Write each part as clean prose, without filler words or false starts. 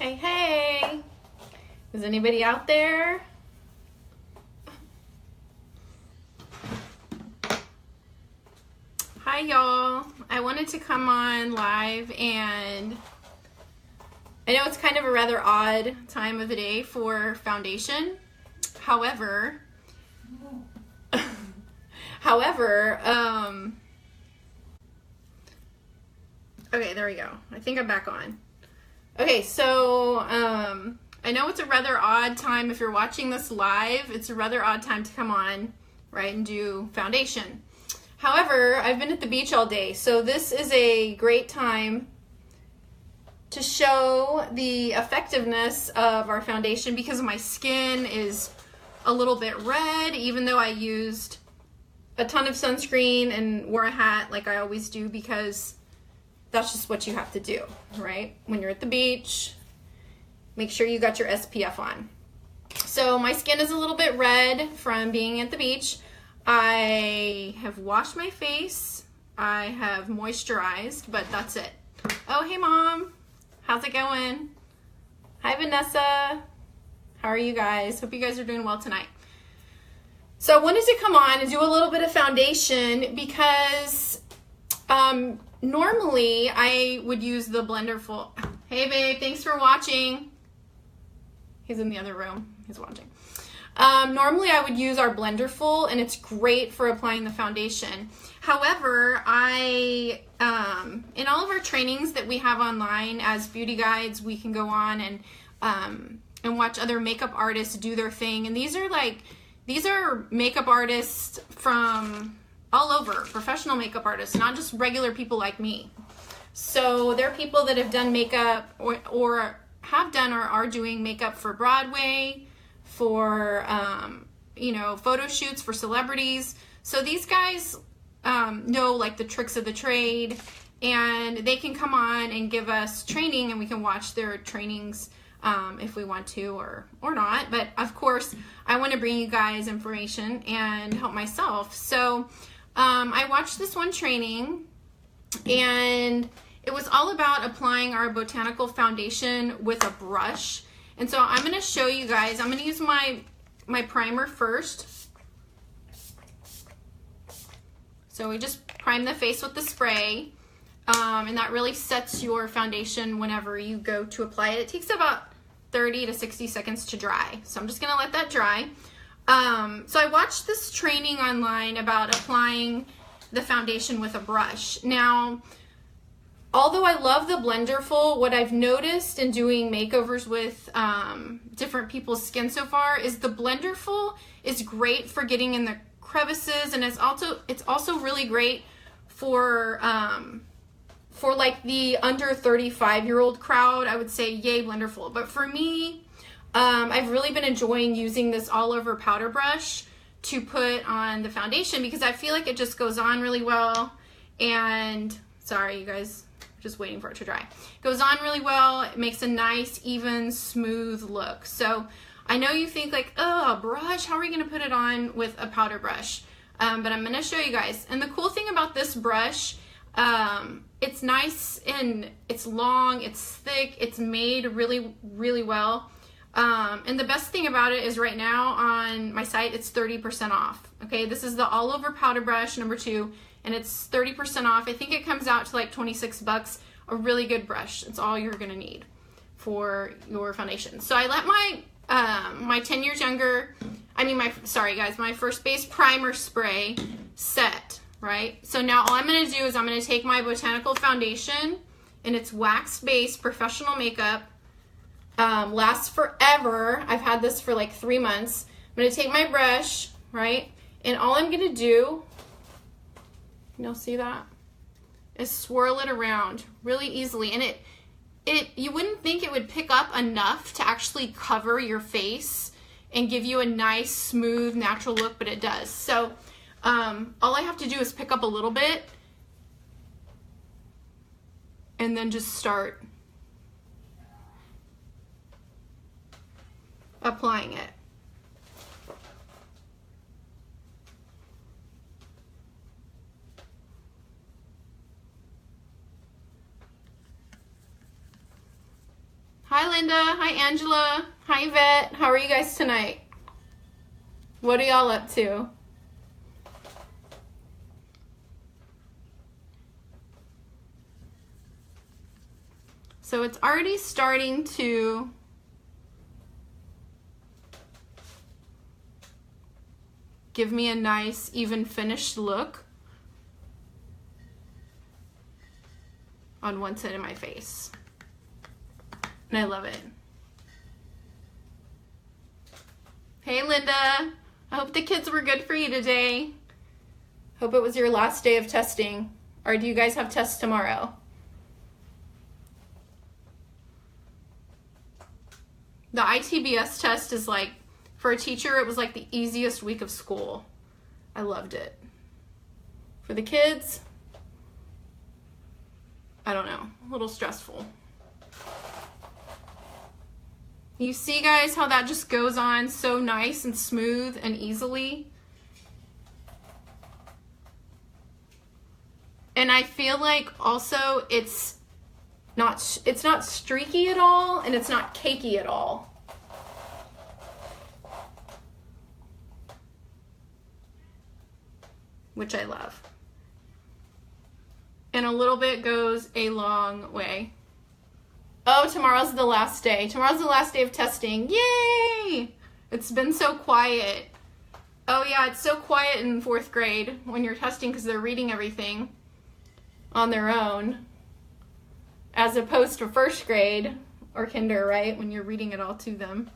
Hey, hey! Is anybody out there? Hi, y'all. I wanted to come on live, and I know it's kind of a rather odd time of the day for foundation. However, okay, there we go. I think I'm back on. Okay, so I know it's a rather odd time if you're watching this live. It's a rather odd time to come on, right, and do foundation. However, I've been at the beach all day, so this is a great time to show the effectiveness of our foundation because my skin is a little bit red, even though I used a ton of sunscreen and wore a hat like I always do, because that's just what you have to do, right? When you're at the beach, make sure you got your SPF on. So my skin is a little bit red from being at the beach. I have washed my face. I have moisturized, but that's it. Oh, hey, Mom. How's it going? Hi, Vanessa. How are you guys? Hope you guys are doing well tonight. So I wanted to come on and do a little bit of foundation because normally I would use the blender full. Hey, babe. Thanks for watching. He's in the other room. He's watching. Normally I would use our blender full, and it's great for applying the foundation. However, in all of our trainings that we have online as beauty guides, we can go on and watch other makeup artists do their thing. And these are makeup artists from all over, professional makeup artists, not just regular people like me. So they're people that have done makeup or have done or are doing makeup for Broadway, for photo shoots for celebrities. So these guys know like the tricks of the trade, and they can come on and give us training, and we can watch their trainings if we want to or not. But of course I want to bring you guys information and help myself. So I watched this one training, and it was all about applying our Botanical Foundation with a brush. And so I'm going to show you guys. I'm going to use my primer first. So we just prime the face with the spray, and that really sets your foundation whenever you go to apply it. It takes about 30 to 60 seconds to dry. So I'm just going to let that dry. So I watched this training online about applying the foundation with a brush. Now, although I love the blender full, what I've noticed in doing makeovers with different people's skin so far is the blender full is great for getting in the crevices, and it's also really great for like the under 35-year-old crowd. I would say yay blender full. But for me, I've really been enjoying using this all over powder brush to put on the foundation because I feel like it just goes on really well. And sorry, you guys. Just waiting for it to dry. It goes on really well. It makes a nice, even, smooth look. So I know you think like, oh, a brush, how are we going to put it on with a powder brush? But I'm going to show you guys. And the cool thing about this brush, it's nice and it's long, it's thick, it's made really, really well. And the best thing about it is right now on my site, it's 30% off. Okay, this is the all over powder brush number 2. And it's 30% off. I think it comes out to like 26 bucks. A really good brush. It's all you're gonna need for your foundation. So I let my 10 years younger, my first base primer spray set, right? So now all I'm gonna do is I'm gonna take my Botanical Foundation, and it's wax-based professional makeup. Lasts forever. I've had this for like 3 months. I'm gonna take my brush, right? And all I'm gonna do, you'll see that, is swirl it around really easily. And you wouldn't think it would pick up enough to actually cover your face and give you a nice, smooth, natural look, but it does. So all I have to do is pick up a little bit and then just start applying it. Hi, Linda. Hi, Angela. Hi, Yvette. How are you guys tonight? What are y'all up to? So it's already starting to give me a nice, even finished look on one side of my face. And I love it. Hey, Linda. I hope the kids were good for you today. Hope it was your last day of testing. Or do you guys have tests tomorrow? The ITBS test is like, for a teacher, it was like the easiest week of school. I loved it. For the kids, I don't know, a little stressful. You see, guys, how that just goes on so nice and smooth and easily? And I feel like also it's not streaky at all, and it's not cakey at all. Which I love. And a little bit goes a long way. Oh, tomorrow's the last day. Tomorrow's the last day of testing. Yay! It's been so quiet. Oh yeah, it's so quiet in 4th grade when you're testing because they're reading everything on their own. As opposed to 1st grade or kinder, right? When you're reading it all to them.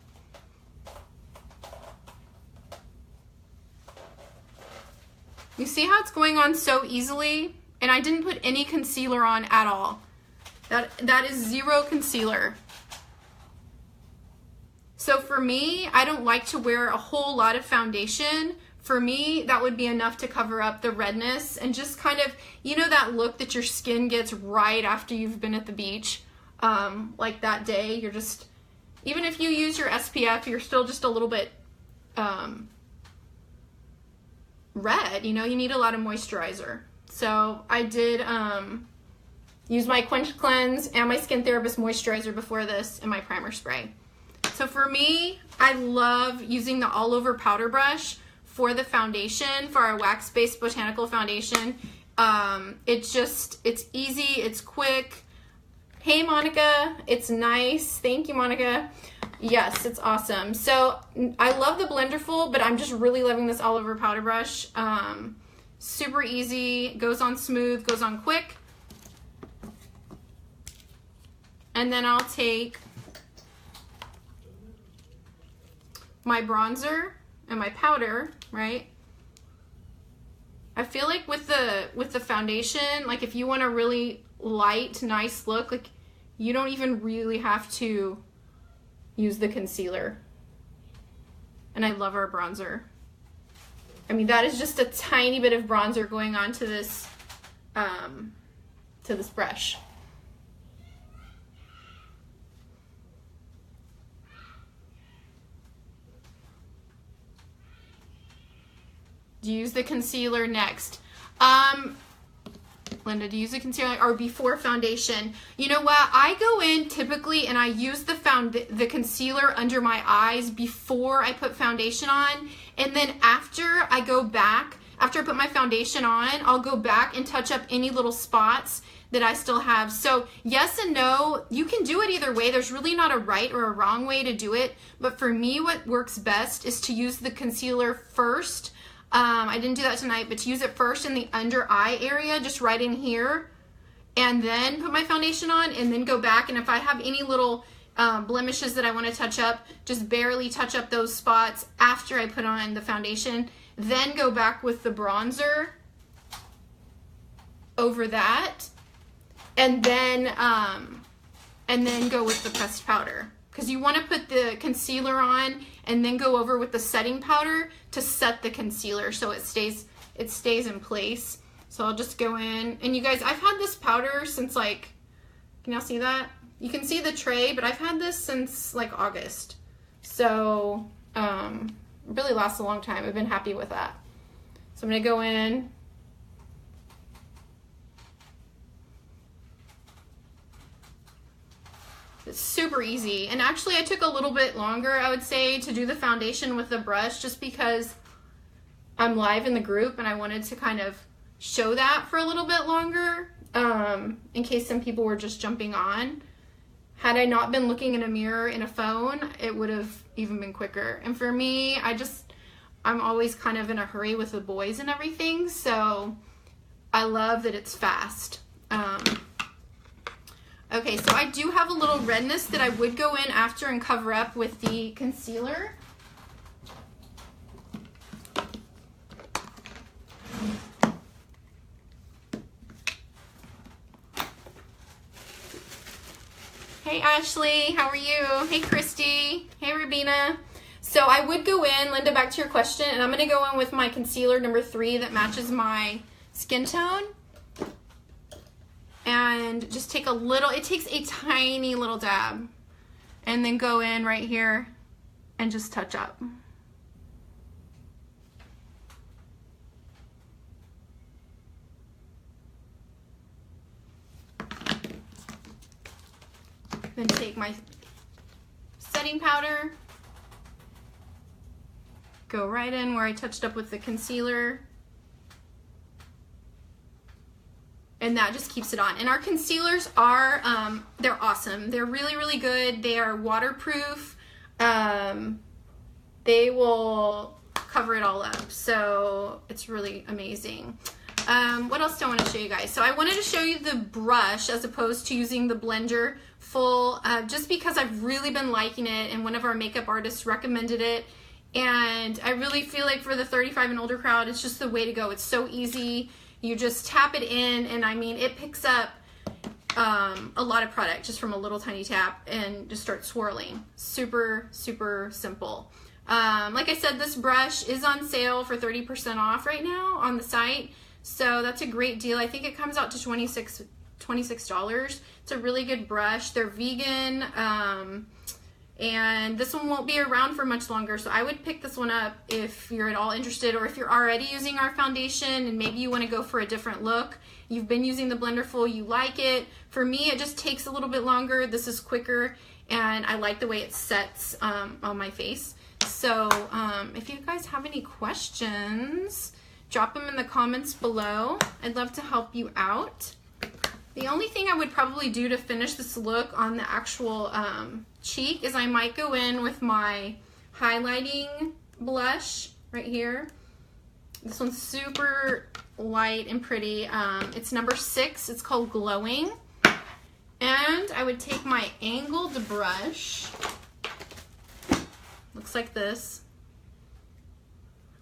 You see how it's going on so easily? And I didn't put any concealer on at all. That is 0 concealer. So for me, I don't like to wear a whole lot of foundation. For me, that would be enough to cover up the redness and just kind of, you know, that look that your skin gets right after you've been at the beach. Like that day, you're just, even if you use your SPF, you're still just a little bit red, you know, you need a lot of moisturizer. So I did use my Quench Cleanse and my Skin Therapist moisturizer before this and my primer spray. So for me, I love using the all over powder brush for the foundation, for our wax-based Botanical Foundation. It's easy, it's quick. Hey Monica, it's nice. Thank you, Monica. Yes, it's awesome. So I love the Blenderful, but I'm just really loving this all over powder brush. Super easy, goes on smooth, goes on quick. And then I'll take my bronzer and my powder, right? I feel like with the foundation, like if you want a really light, nice look, like you don't even really have to use the concealer. And I love our bronzer. I mean, that is just a tiny bit of bronzer going on to this brush. Do you use the concealer next? Linda, do you use the concealer or before foundation? You know what? I go in typically and I use the concealer under my eyes before I put foundation on. And then after I go back, after I put my foundation on, I'll go back and touch up any little spots that I still have. So yes and no, you can do it either way. There's really not a right or a wrong way to do it. But for me, what works best is to use the concealer first. I didn't do that tonight, but to use it first in the under eye area, just right in here, and then put my foundation on, and then go back, and if I have any little blemishes that I want to touch up, just barely touch up those spots after I put on the foundation, then go back with the bronzer over that, and then go with the pressed powder. Because you want to put the concealer on and then go over with the setting powder to set the concealer so it stays in place. So I'll just go in, and you guys, I've had this powder since like, can y'all see that? You can see the tray, but I've had this since like August. So it really lasts a long time. I've been happy with that. So I'm gonna go in. It's super easy. And actually I took a little bit longer, I would say, to do the foundation with the brush, just because I'm live in the group and I wanted to kind of show that for a little bit longer, in case some people were just jumping on. Had I not been looking in a mirror in a phone, it would have even been quicker. And for me, I'm always kind of in a hurry with the boys and everything, so I love that it's fast. Okay, so I do have a little redness that I would go in after and cover up with the concealer. Hey Ashley, how are you? Hey Christy, hey Rubina. So I would go in, Linda, back to your question, and I'm going to go in with my concealer number 3 that matches my skin tone. And just take a little, it takes a tiny little dab, and then go in right here and just touch up. Then take my setting powder, go right in where I touched up with the concealer. And that just keeps it on. And our concealers are, they're awesome. They're really, really good. They are waterproof. They will cover it all up. So it's really amazing. What else do I want to show you guys? So I wanted to show you the brush as opposed to using the blender full, just because I've really been liking it, and one of our makeup artists recommended it. And I really feel like for the 35 and older crowd, it's just the way to go. It's so easy. You just tap it in, and I mean, it picks up a lot of product just from a little tiny tap and just start swirling. Super, super simple. Like I said, this brush is on sale for 30% off right now on the site. So that's a great deal. I think it comes out to $26. It's a really good brush. They're vegan. And this one won't be around for much longer, so I would pick this one up if you're at all interested, or if you're already using our foundation and maybe you want to go for a different look. You've been using the blender full, you like it. For me, it just takes a little bit longer. This is quicker, and I like the way it sets on my face. So if you guys have any questions, drop them in the comments below. I'd love to help you out. The only thing I would probably do to finish this look on the actual cheek is I might go in with my highlighting blush right here. This one's super light and pretty. It's number 6. It's called Glowing. And I would take my angled brush. Looks like this.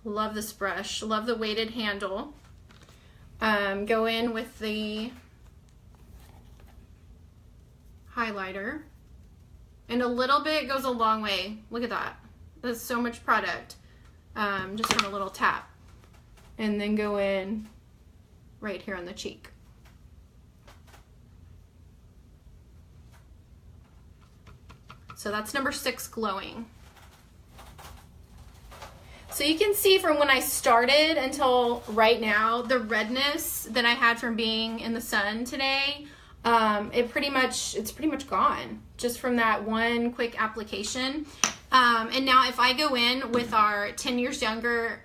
Love this brush. Love the weighted handle. Go in with the highlighter, and a little bit goes a long way. Look at that. That's so much product just from a little tap. And then go in right here on the cheek. So that's number 6, Glowing. So you can see from when I started until right now, the redness that I had from being in the sun today, it's pretty much gone just from that one quick application. And now if I go in with our 10 years younger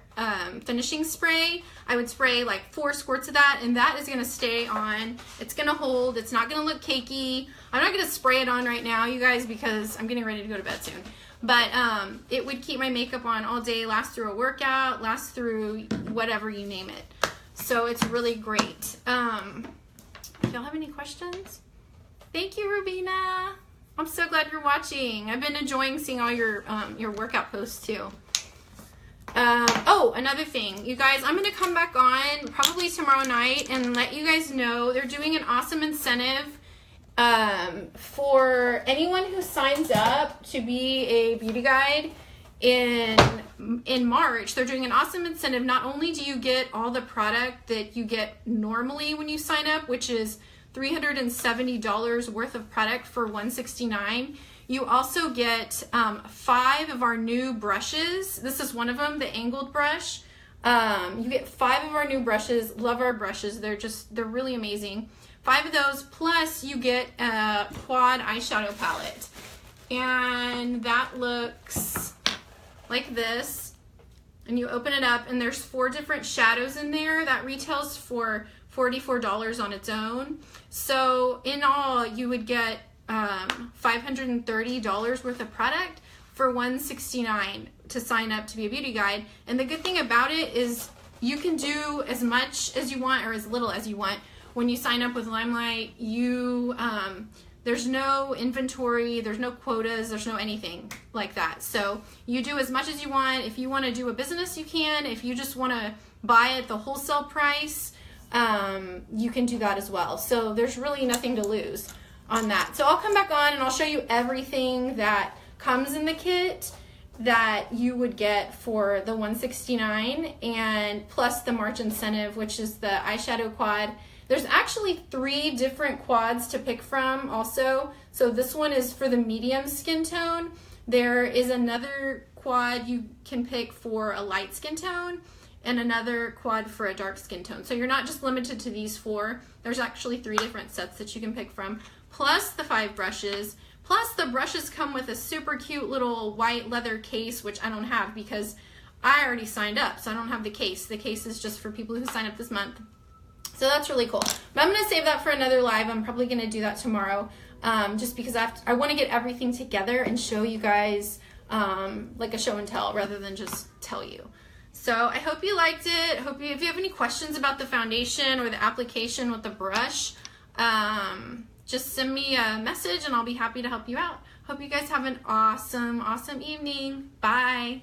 finishing spray, I would spray like 4 squirts of that, and that is going to stay on. It's going to hold. It's not going to look cakey. I'm not going to spray it on right now, you guys, because I'm getting ready to go to bed soon. But it would keep my makeup on all day, last through a workout, last through whatever you name it. So it's really great. If y'all have any questions? Thank you, Rubina. I'm so glad you're watching. I've been enjoying seeing all your workout posts too. Oh, another thing, you guys, I'm going to come back on probably tomorrow night and let you guys know they're doing an awesome incentive for anyone who signs up to be a beauty guide in March. They're doing an awesome incentive. Not only do you get all the product that you get normally when you sign up, which is $370 worth of product for $169, you also get 5 of our new brushes. This is one of them, the angled brush. You get 5 of our new brushes. Love our brushes. They're really amazing. 5 of those, plus you get a quad eyeshadow palette. And that looks like this. And you open it up, and there's 4 different shadows in there. That retails for $44 on its own. So in all, you would get $530 worth of product for $169 to sign up to be a beauty guide. And the good thing about it is you can do as much as you want or as little as you want. When you sign up with LimeLight, there's no inventory, there's no quotas, there's no anything like that. So you do as much as you want. If you want to do a business, you can. If you just want to buy at the wholesale price, you can do that as well. So there's really nothing to lose on that. So I'll come back on and I'll show you everything that comes in the kit that you would get for the $169 and plus the March incentive, which is the eyeshadow quad. There's actually 3 different quads to pick from also. So this one is for the medium skin tone. There is another quad you can pick for a light skin tone and another quad for a dark skin tone. So you're not just limited to these 4. There's actually 3 different sets that you can pick from, plus the 5 brushes. Plus the brushes come with a super cute little white leather case, which I don't have because I already signed up, so I don't have the case. The case is just for people who sign up this month. So that's really cool. But I'm going to save that for another live. I'm probably going to do that tomorrow just because I want to get everything together and show you guys like a show and tell rather than just tell you. So I hope you liked it. If you have any questions about the foundation or the application with the brush, just send me a message and I'll be happy to help you out. Hope you guys have an awesome, awesome evening. Bye.